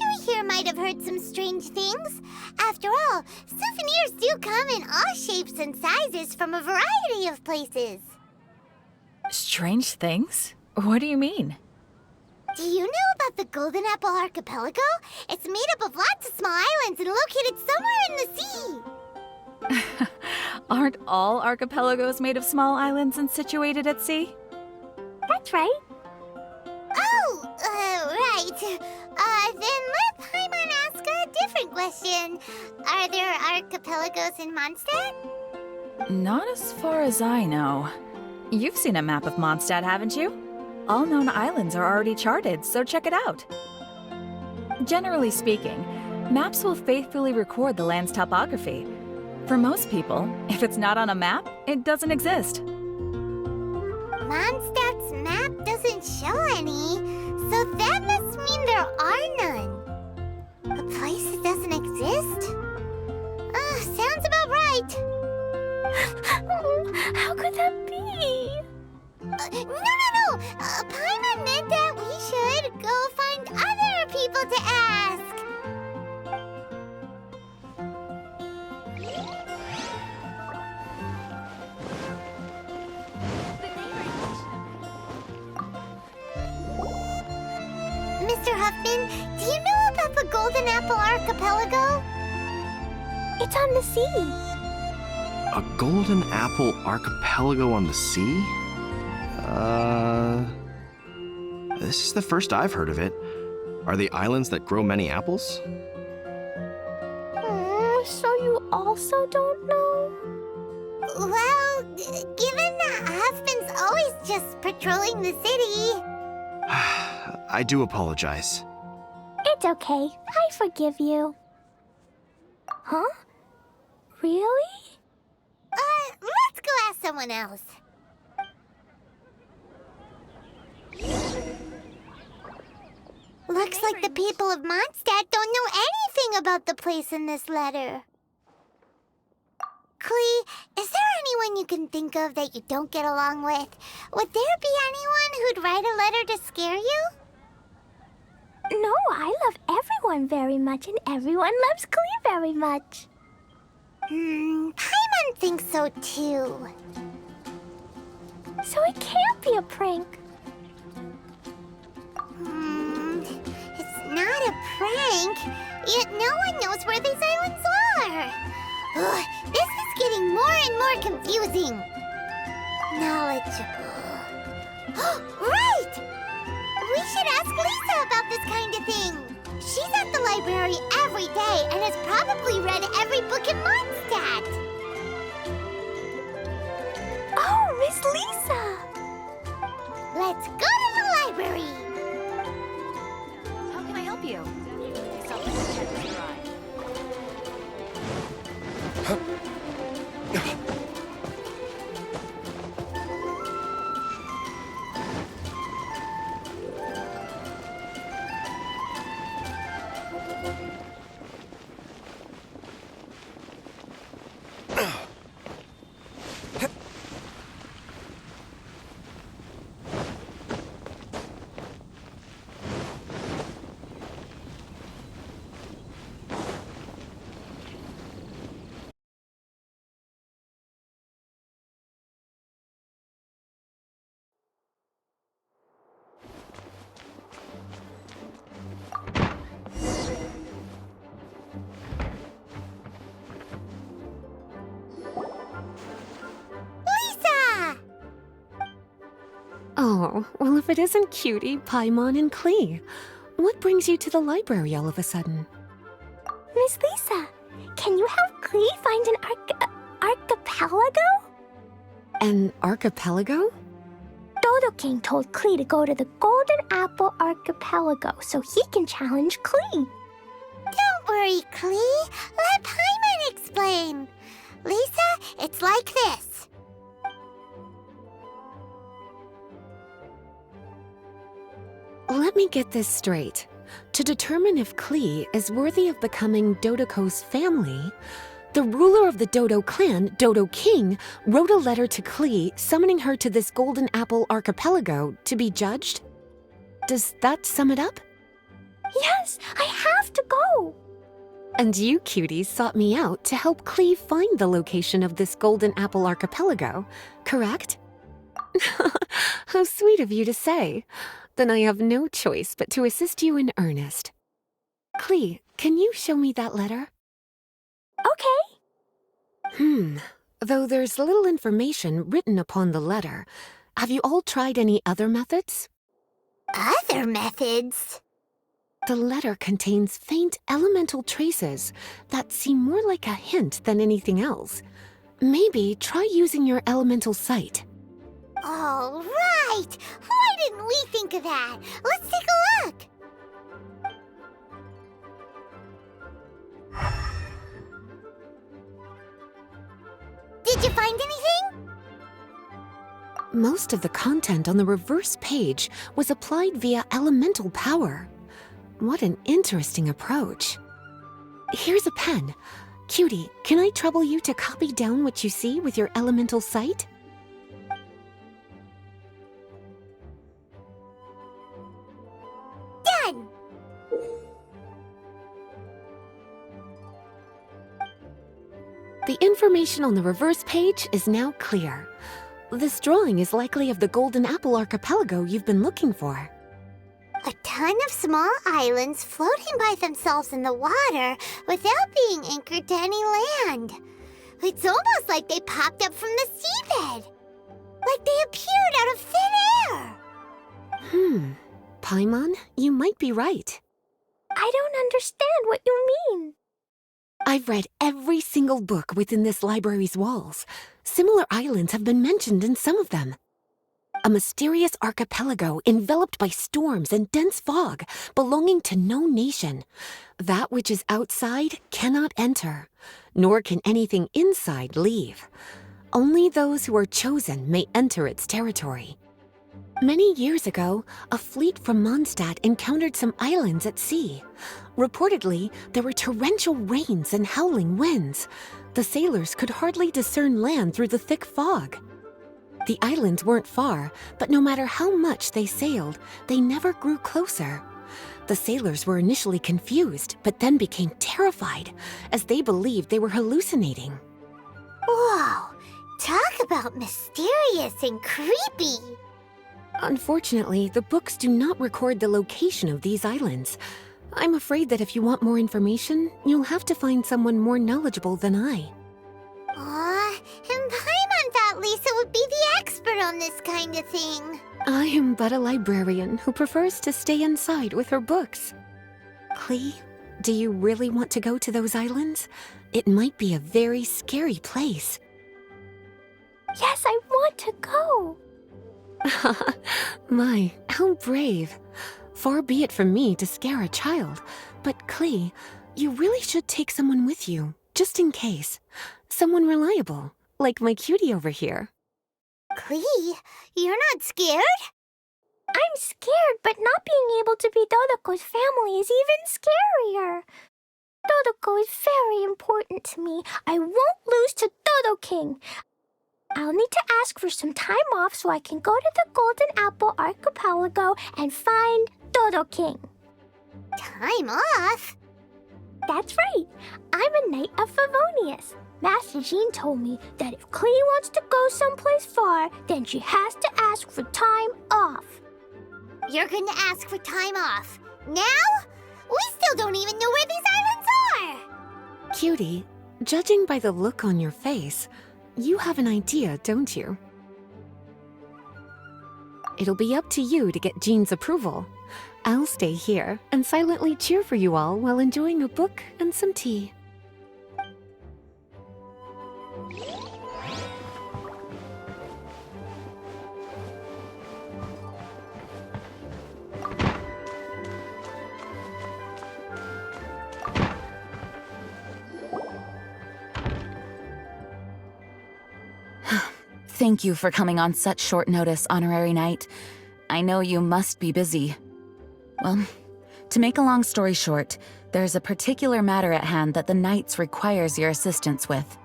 mystery here might have heard some strange things. After all, souvenirs do come in all shapes and sizes from a variety of places. Strange things? What do you mean? Do you know about the Golden Apple Archipelago? It's made up of lots of small islands and located somewhere in the sea. Aren't all archipelagos made of small islands and situated at sea? That's right. Oh, right. Then let Paimon ask a different question. Are there archipelagos in Mondstadt? Not as far as I know. You've seen a map of Mondstadt, haven't you? All known islands are already charted, so check it out. Generally speaking, maps will faithfully record the land's topography. For most people, if it's not on a map, it doesn't exist. Mondstadt's map doesn't show any, so that must mean there are none. A place that doesn't exist? Sounds about right. How could that be? No. Paimon meant that we should go find other people to ask. Mr. Huffman, do you know about the Golden Apple Archipelago? It's on the sea. A Golden Apple Archipelago on the sea? This is the first I've heard of it. Are the islands that grow many apples? So you also don't know? Well, given that Huffman's always just patrolling the city. I do apologize. It's okay. I forgive you. Huh? Really? Let's go ask someone else. Looks like the people of Mondstadt don't know anything about the place in this letter. Klee, is there anyone you can think of that you don't get along with? Would there be anyone who'd write a letter to scare you? No, I love everyone very much, and everyone loves Klee very much. Paimon thinks so too. So it can't be a prank. It's not a prank, yet no one knows where these islands are. Ugh, this is getting more and more confusing. Knowledgeable. Right! We should ask Lisa about this kind of thing. She's at the library every day and has probably read every book in Mondstadt. Oh, Miss Lisa! Let's go to the library. How can I help you? Oh, well, if it isn't Cutie, Paimon, and Klee. What brings you to the library all of a sudden? Miss Lisa, can you help Klee find an archipelago? An archipelago? Dodo King told Klee to go to the Golden Apple Archipelago so he can challenge Klee. Don't worry, Klee. Let Paimon explain. Lisa, it's like this. Let me get this straight. To determine if Klee is worthy of becoming Dodoko's family, the ruler of the Dodo clan, Dodo King, wrote a letter to Klee summoning her to this Golden Apple Archipelago to be judged? Does that sum it up? Yes, I have to go. And you cuties sought me out to help Cleve find the location of this Golden Apple Archipelago, correct? How sweet of you to say. Then I have no choice but to assist you in earnest. Cleve, can you show me that letter? Okay. Though there's little information written upon the letter, have you all tried any other methods? Other methods? The letter contains faint elemental traces that seem more like a hint than anything else. Maybe try using your elemental sight. All right! Why didn't we think of that? Let's take a look! Did you find anything? Most of the content on the reverse page was applied via elemental power. What an interesting approach. Here's a pen. Cutie, can I trouble you to copy down what you see with your elemental sight? Done! The information on the reverse page is now clear. This drawing is likely of the Golden Apple Archipelago you've been looking for. A ton of small islands floating by themselves in the water without being anchored to any land. It's almost like they popped up from the seabed. Like they appeared out of thin air. Paimon, you might be right. I don't understand what you mean. I've read every single book within this library's walls. Similar islands have been mentioned in some of them. A mysterious archipelago enveloped by storms and dense fog, belonging to no nation. That which is outside cannot enter, nor can anything inside leave. Only those who are chosen may enter its territory. Many years ago, a fleet from Mondstadt encountered some islands at sea. Reportedly, there were torrential rains and howling winds. The sailors could hardly discern land through the thick fog. The islands weren't far, but no matter how much they sailed, they never grew closer. The sailors were initially confused, but then became terrified, as they believed they were hallucinating. Whoa! Talk about mysterious and creepy! Unfortunately, the books do not record the location of these islands. I'm afraid that if you want more information, you'll have to find someone more knowledgeable than I. Aw, and Paimon thought Lisa would be the expert on this kind of thing. I am but a librarian who prefers to stay inside with her books. Clee, do you really want to go to those islands? It might be a very scary place. Yes, I want to go. My, how brave. Far be it from me to scare a child, but Clee, you really should take someone with you, just in case. Someone reliable, like my cutie over here. Clee, you're not scared? I'm scared, but not being able to be Dodoko's family is even scarier. Dodoko is very important to me. I won't lose to Dodo King. I'll need to ask for some time off so I can go to the Golden Apple Archipelago and find Dodo King. Time off? That's right. I'm a Knight of Favonius. Master Jean told me that if Clee wants to go someplace far, then she has to ask for time off. You're going to ask for time off. Now? We still don't even know where these islands are! Cutie, judging by the look on your face, you have an idea, don't you? It'll be up to you to get Jean's approval. I'll stay here and silently cheer for you all while enjoying a book and some tea. Thank you for coming on such short notice, Honorary Knight. I know you must be busy. Well, to make a long story short, there's a particular matter at hand that the Knights requires your assistance with.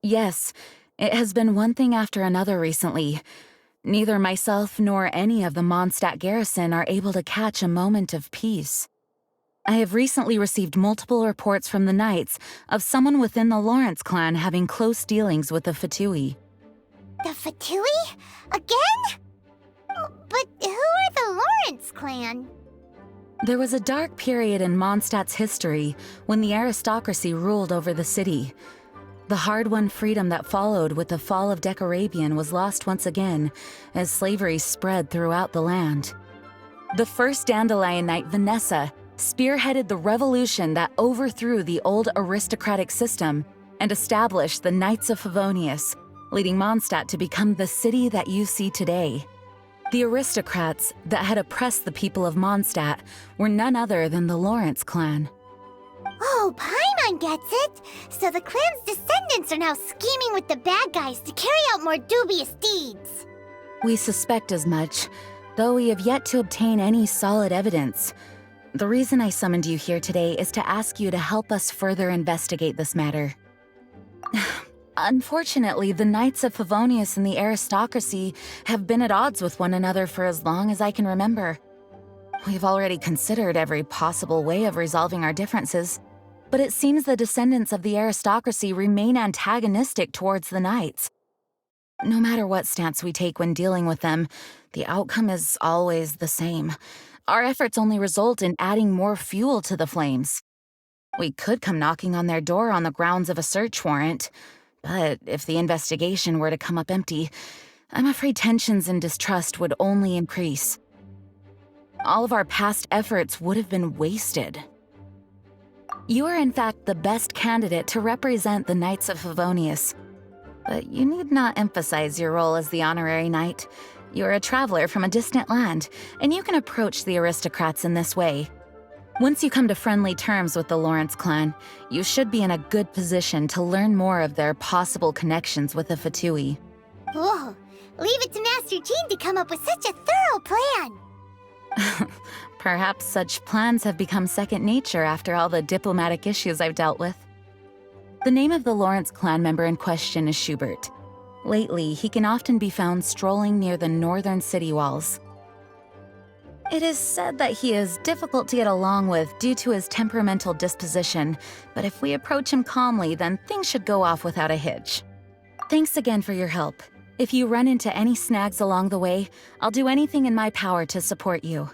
Yes, It has been one thing after another recently. Neither myself nor any of the Mondstadt garrison are able to catch a moment of peace. I have recently received multiple reports from the Knights of someone within the Lawrence clan having close dealings with the Fatui. The Fatui? Again? But who are the Lawrence clan? There was a dark period in Mondstadt's history when the aristocracy ruled over the city. The hard-won freedom that followed with the fall of Decarabian was lost once again as slavery spread throughout the land. The first Dandelion Knight, Vanessa, spearheaded the revolution that overthrew the old aristocratic system and established the Knights of Favonius, leading Mondstadt to become the city that you see today. The aristocrats that had oppressed the people of Mondstadt were none other than the Lawrence clan. Oh, Paimon gets it! So the clan's descendants are now scheming with the bad guys to carry out more dubious deeds. We suspect as much, though we have yet to obtain any solid evidence. The reason I summoned you here today is to ask you to help us further investigate this matter. Unfortunately, the Knights of Favonius and the aristocracy have been at odds with one another for as long as I can remember. We've already considered every possible way of resolving our differences, but it seems the descendants of the aristocracy remain antagonistic towards the Knights. No matter what stance we take when dealing with them, the outcome is always the same. Our efforts only result in adding more fuel to the flames. We could come knocking on their door on the grounds of a search warrant, but if the investigation were to come up empty, I'm afraid tensions and distrust would only increase. All of our past efforts would have been wasted. You are in fact the best candidate to represent the Knights of Favonius, but you need not emphasize your role as the honorary knight. You're a traveler from a distant land, and you can approach the aristocrats in this way. Once you come to friendly terms with the Lawrence clan, you should be in a good position to learn more of their possible connections with the Fatui. Whoa, leave it to Master Jean to come up with such a thorough plan. Perhaps such plans have become second nature after all the diplomatic issues I've dealt with. The name of the Lawrence clan member in question is Schubert. Lately, he can often be found strolling near the northern city walls. It is said that he is difficult to get along with due to his temperamental disposition, but if we approach him calmly, then things should go off without a hitch. Thanks again for your help. If you run into any snags along the way, I'll do anything in my power to support you.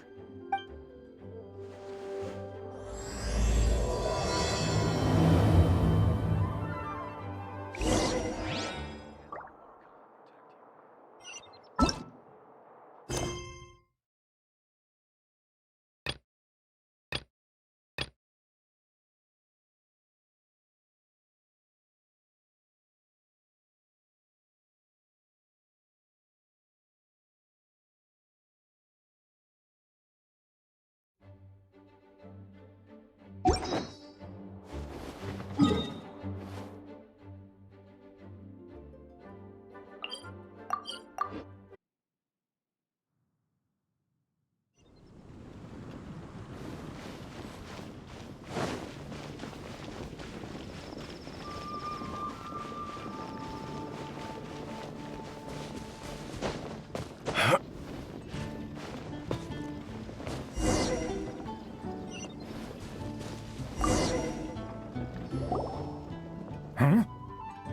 Huh?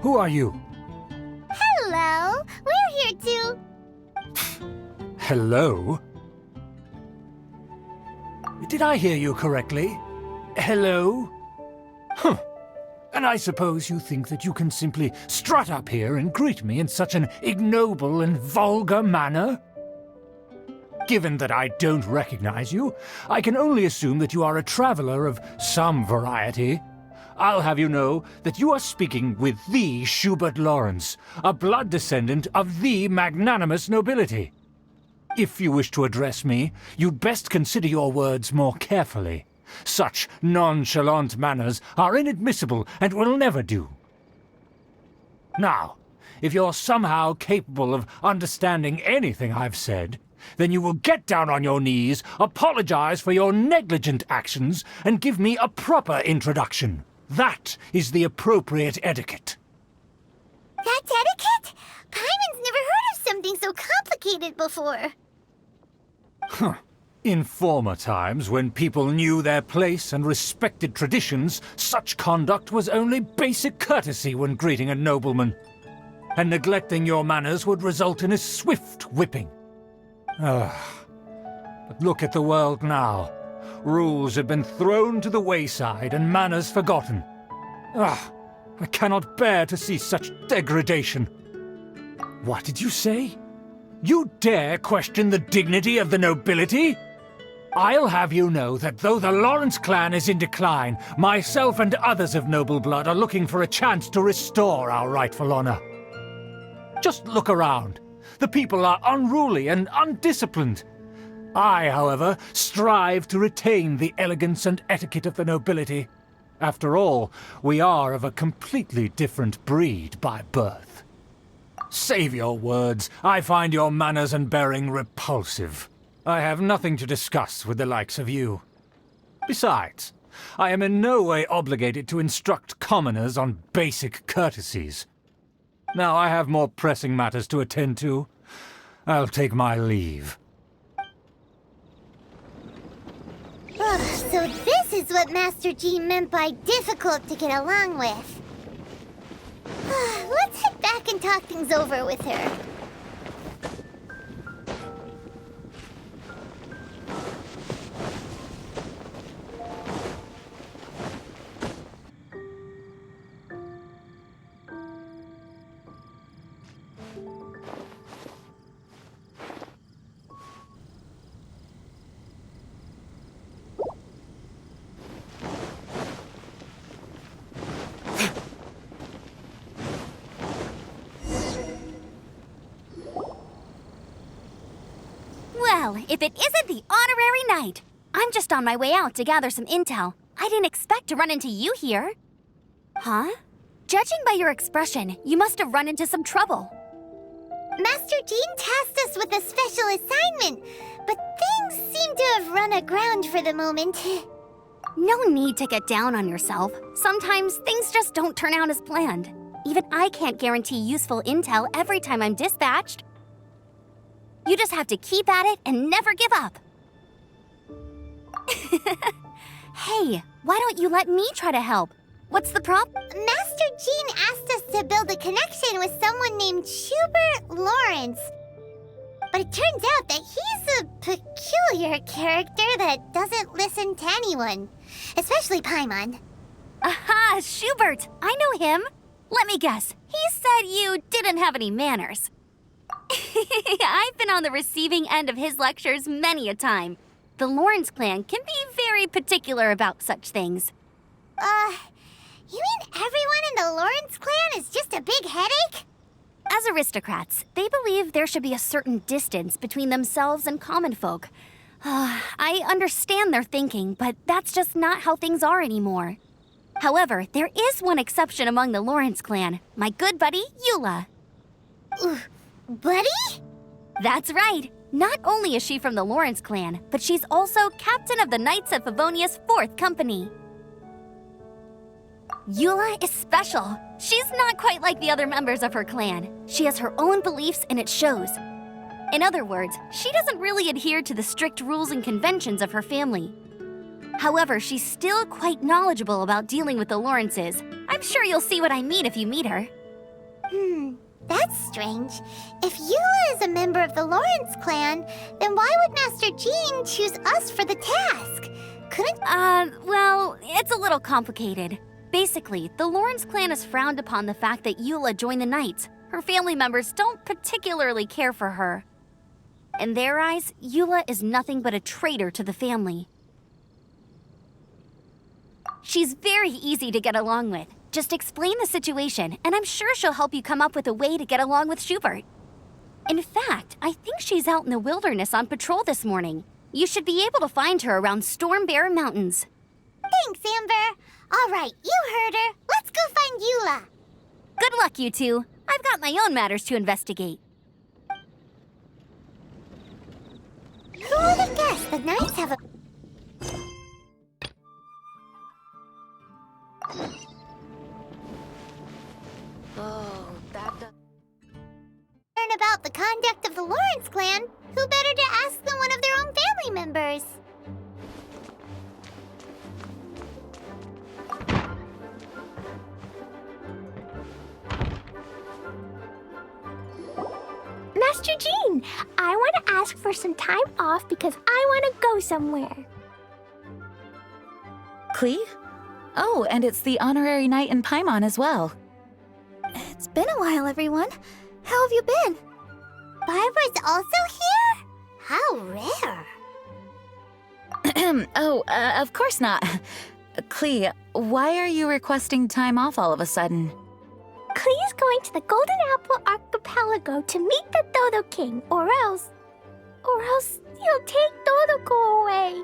Who are you? Hello, we're here to... Hello? Did I hear you correctly? Hello? Huh. And I suppose you think that you can simply strut up here and greet me in such an ignoble and vulgar manner? Given that I don't recognize you, I can only assume that you are a traveler of some variety. I'll have you know that you are speaking with the Schubert Lawrence, a blood descendant of the magnanimous nobility. If you wish to address me, you'd best consider your words more carefully. Such nonchalant manners are inadmissible and will never do. Now, if you're somehow capable of understanding anything I've said, then you will get down on your knees, apologize for your negligent actions, and give me a proper introduction. That is the appropriate etiquette. That's etiquette? Paimon's never heard of something so complicated before. Huh. In former times, when people knew their place and respected traditions, such conduct was only basic courtesy when greeting a nobleman. And neglecting your manners would result in a swift whipping. But look at the world now. Rules have been thrown to the wayside and manners forgotten. I cannot bear to see such degradation. What did you say? You dare question the dignity of the nobility? I'll have you know that though the Lawrence clan is in decline, myself and others of noble blood are looking for a chance to restore our rightful honor. Just look around. The people are unruly and undisciplined. I, however, strive to retain the elegance and etiquette of the nobility. After all, we are of a completely different breed by birth. Save your words. I find your manners and bearing repulsive. I have nothing to discuss with the likes of you. Besides, I am in no way obligated to instruct commoners on basic courtesies. Now I have more pressing matters to attend to. I'll take my leave. So this is what Master Jean meant by difficult to get along with. Let's head back and talk things over with her. Well, if it isn't the honorary knight! I'm just on my way out to gather some intel. I didn't expect to run into you here. Huh? Judging by your expression, you must have run into some trouble. Master Jean tasked us with a special assignment, but things seem to have run aground for the moment. No need to get down on yourself. Sometimes things just don't turn out as planned. Even I can't guarantee useful intel every time I'm dispatched. You just have to keep at it and never give up. Hey, why don't you let me try to help? What's the problem? Master Jean asked us to build a connection with someone named Schubert Lawrence. But it turns out that he's a peculiar character that doesn't listen to anyone, especially Paimon. Aha, Schubert! I know him. Let me guess. He said you didn't have any manners. I've been on the receiving end of his lectures many a time. The Lawrence clan can be very particular about such things. You mean everyone in the Lawrence clan is just a big headache? As aristocrats, they believe there should be a certain distance between themselves and common folk. I understand their thinking, but that's just not how things are anymore. However, there is one exception among the Lawrence clan, my good buddy, Eula. Buddy? That's right. Not only is she from the Lawrence clan, but she's also captain of the Knights of Favonia's 4th Company. Eula is special. She's not quite like the other members of her clan. She has her own beliefs and it shows. In other words, she doesn't really adhere to the strict rules and conventions of her family. However, she's still quite knowledgeable about dealing with the Lawrences. I'm sure you'll see what I mean if you meet her. That's strange. If Eula is a member of the Lawrence clan, then why would Master Jean choose us for the task? Couldn't... Well, it's a little complicated. Basically, the Lawrence clan has frowned upon the fact that Eula joined the Knights. Her family members don't particularly care for her. In their eyes, Eula is nothing but a traitor to the family. She's very easy to get along with. Just explain the situation, and I'm sure she'll help you come up with a way to get along with Schubert. In fact, I think she's out in the wilderness on patrol this morning. You should be able to find her around Storm Bear Mountains. Thanks, Amber. All right, you heard her. Let's go find Eula. Good luck, you two. I've got my own matters to investigate. Who would have guessed the Knights have a... Oh, that learn about the conduct of the Lawrence clan, who better to ask than one of their own family members? Master Jean, I want to ask for some time off because I want to go somewhere. Klee? Oh, and it's the honorary knight in Paimon as well. It's been a while, everyone. How have you been? Barbara's also here? How rare. Of course not. Klee, why are you requesting time off all of a sudden? Klee's going to the Golden Apple Archipelago to meet the Dodo King, or else he'll take Dodoko away.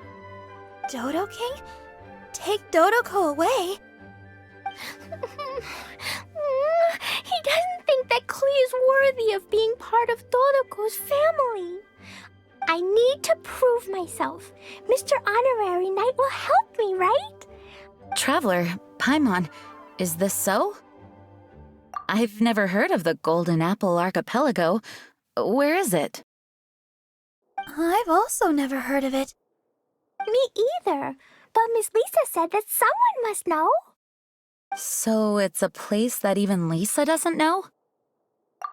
Dodo King? Take Dodoko away? He doesn't think that Klee is worthy of being part of Dodoko's family. I need to prove myself. Mr. Honorary Knight will help me, right? Traveler, Paimon, is this so? I've never heard of the Golden Apple Archipelago. Where is it? I've also never heard of it. Me either. But Miss Lisa said that someone must know. So it's a place that even Lisa doesn't know?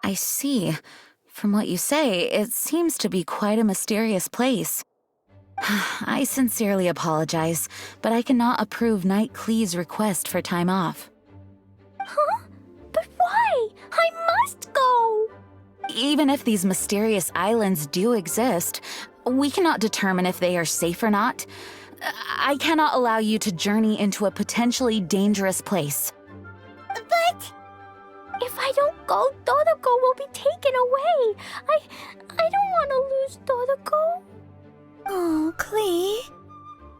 I see. From what you say, it seems to be quite a mysterious place. I sincerely apologize, but I cannot approve Knight Klee's request for time off. Huh? But why? I must go! Even if these mysterious islands do exist, we cannot determine if they are safe or not. I cannot allow you to journey into a potentially dangerous place. But if I don't go, Dodoko will be taken away. I don't want to lose Dodoko. Oh, Klee.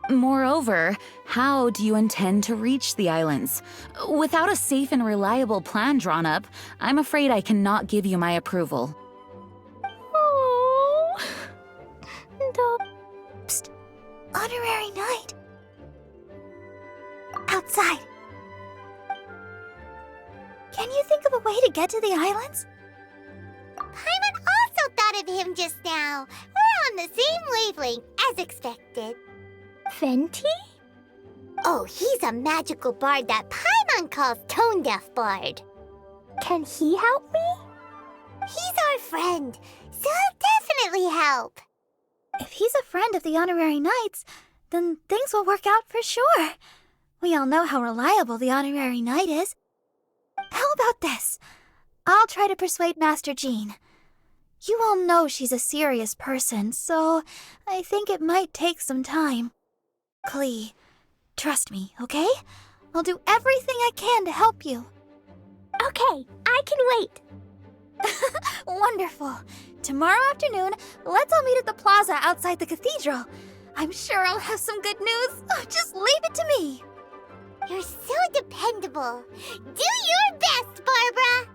Moreover, how do you intend to reach the islands? Without a safe and reliable plan drawn up, I'm afraid I cannot give you my approval. Oh. Psst. Honorary Knight. Outside. Can you think of a way to get to the islands? Paimon also thought of him just now. We're on the same wavelength, as expected. Fenty? Oh, he's a magical bard that Paimon calls Tone Deaf Bard. Can he help me? He's our friend, so he'll definitely help. If he's a friend of the Honorary Knights, then things will work out for sure. We all know how reliable the Honorary Knight is. How about this? I'll try to persuade Master Jean. You all know she's a serious person, so I think it might take some time. Klee, trust me, okay? I'll do everything I can to help you. Okay, I can wait. Wonderful. Tomorrow afternoon, let's all meet at the plaza outside the cathedral. I'm sure I'll have some good news. Just leave it to me. You're so dependable. Do your best, Barbara!